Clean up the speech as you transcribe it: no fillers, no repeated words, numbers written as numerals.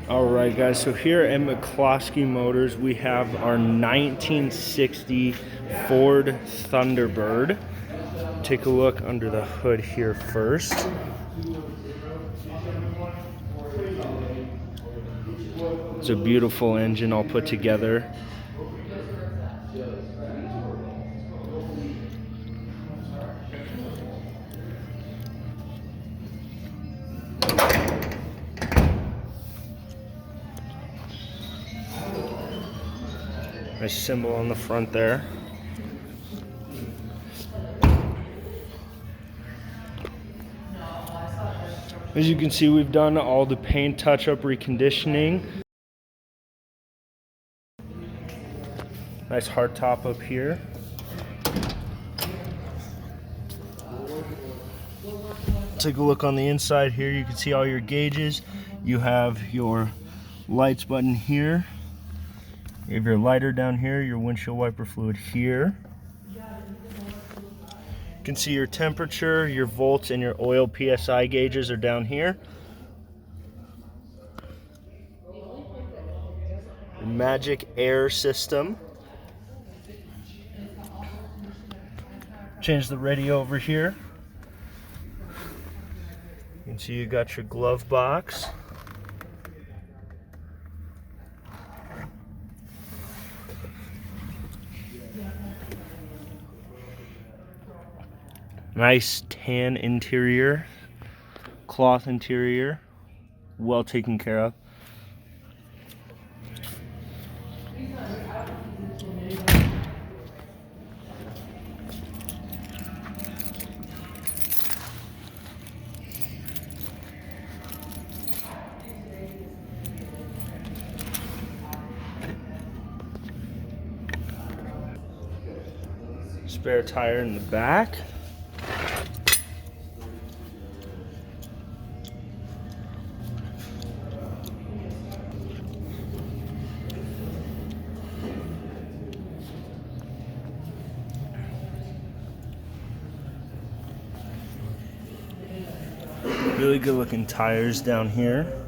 Alright guys, so here at McCloskey Motors we have our 1960 Ford Thunderbird. Take a look under the hood here first. It's a beautiful engine all put together. Nice symbol on the front there. As you can see, we've done all the paint touch-up reconditioning. Nice hard top up here. Take a look on the inside here. You can see all your gauges. You have your lights button here. You have your lighter down here, your windshield wiper fluid here. You can see your temperature, your volts, and your oil PSI gauges are down here. Your magic air system. Change the radio over here. You can see you got your glove box. Nice tan interior, cloth interior, well taken care of. Spare tire in the back. Really good looking tires down here.